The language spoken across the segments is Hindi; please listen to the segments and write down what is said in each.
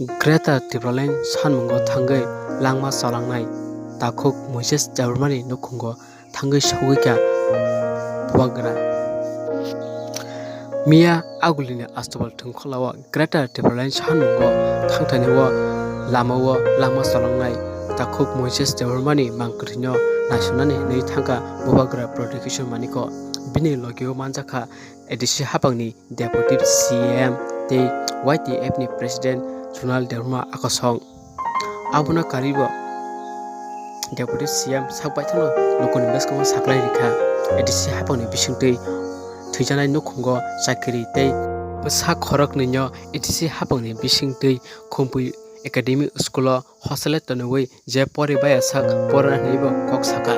Greta Thunberg sanmungo thangai langma salangnai takhuk Moses Germany nukhungo thangai sawika bubagra Mia agulini astobal thungkholawa Greta Thunberg sanmungo thangthaniwo lamawo langma salangnai takhuk Moses Germany mangkrino nasionani nei thangka bubagra protection maniko bini logio manjaka edisi hapangni deputy CM te YTF ni president Ronald Derma akosong abuna karibo deputy CM sakbaithano lokoni beskamo saklai rikha edisi hapangni bisingtei thaijanai nukhungo chakri tei sak khorok ninyo edisi hapangni bisingtei khompui academy school hostel tanoi je pore baya sak porana neibo kok saka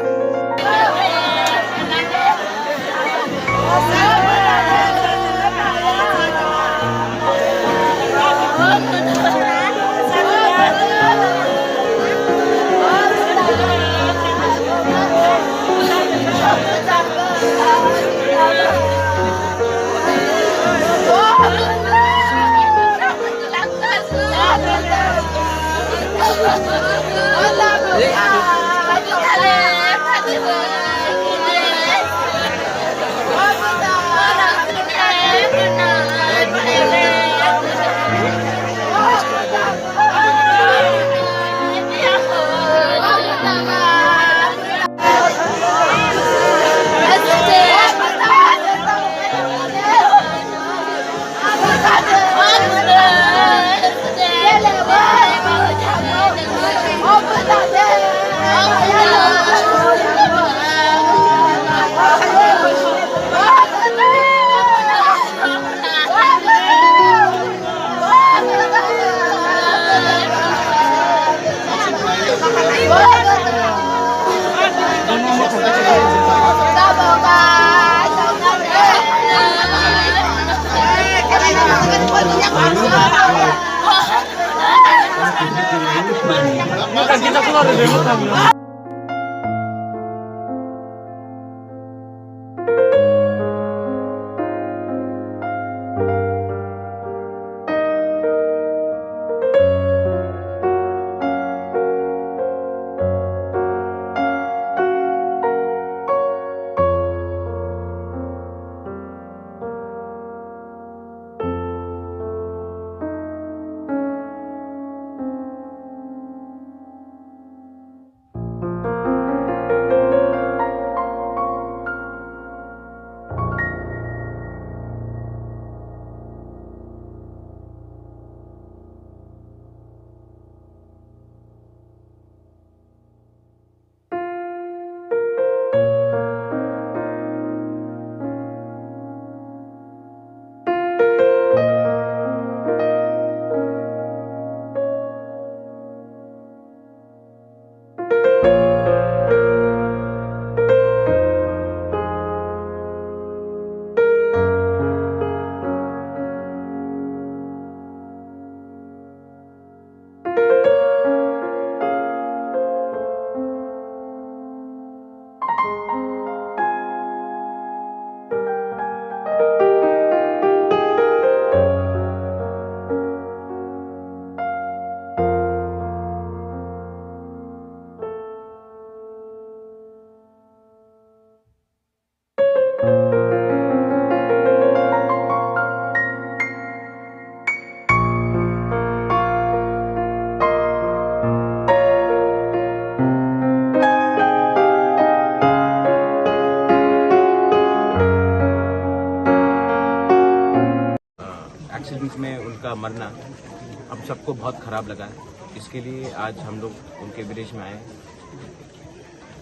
kita keluar dari rumah. Accident में उनका मरना अब सबको बहुत खराब लगा है। इसके लिए आज हम लोग उनके विलेज में आए।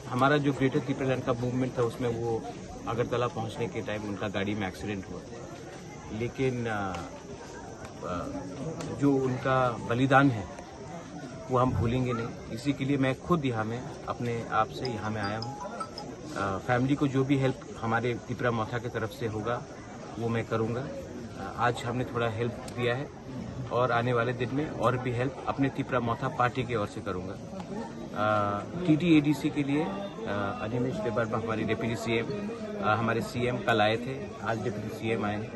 हमारा जो ग्रेटर त्रिपुरा का मूवमेंट था उसमें वो अगरतला पहुंचने के टाइम उनका गाड़ी में एक्सीडेंट हुआ, लेकिन जो उनका बलिदान है वो हम भूलेंगे नहीं। इसी के लिए मैं खुद यहाँ में अपने आप से यहाँ में आया हूँ। फैमिली को जो भी हेल्प हमारे त्रिपुरा मौथा की तरफ से होगा वो मैं करूँगा। आज हमने थोड़ा हेल्प दिया है और आने वाले दिन में और भी हेल्प अपने त्रिपुरा मौथा पार्टी की ओर से करूँगा। TTADC के लिए अनिमेश देवर्मा हमारी डिप्टी CM हमारे CM कल आए थे, आज डिप्टी CM आए हैं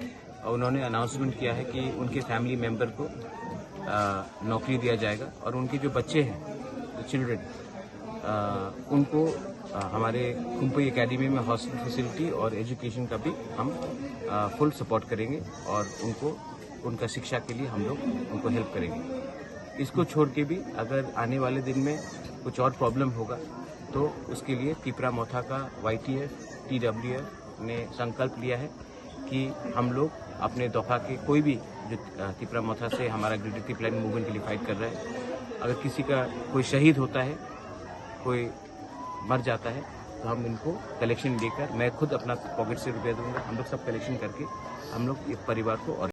और उन्होंने अनाउंसमेंट किया है कि उनके फैमिली मेंबर को नौकरी दिया जाएगा और उनके जो बच्चे हैं, जो चिल्ड्रन, उनको हमारे कुंपई एकेडमी में हॉस्टल फैसिलिटी और एजुकेशन का भी हम फुल सपोर्ट करेंगे और उनको उनका शिक्षा के लिए हम लोग उनको हेल्प करेंगे। इसको छोड़ के भी अगर आने वाले दिन में कुछ और प्रॉब्लम होगा तो उसके लिए तिपरा मोथा का YTF TWF ने संकल्प लिया है कि हम लोग अपने दफा के कोई भी जो तिपरा मोथा से हमारा ग्रेटर तिपलाइन मूवमेंट के लिए फाइट कर रहा है, अगर किसी का कोई शहीद होता है, कोई मर जाता है, तो हम इनको कलेक्शन लेकर, मैं खुद अपना पॉकेट से रुपया दूंगा, हम लोग सब कलेक्शन करके हम लोग एक परिवार को और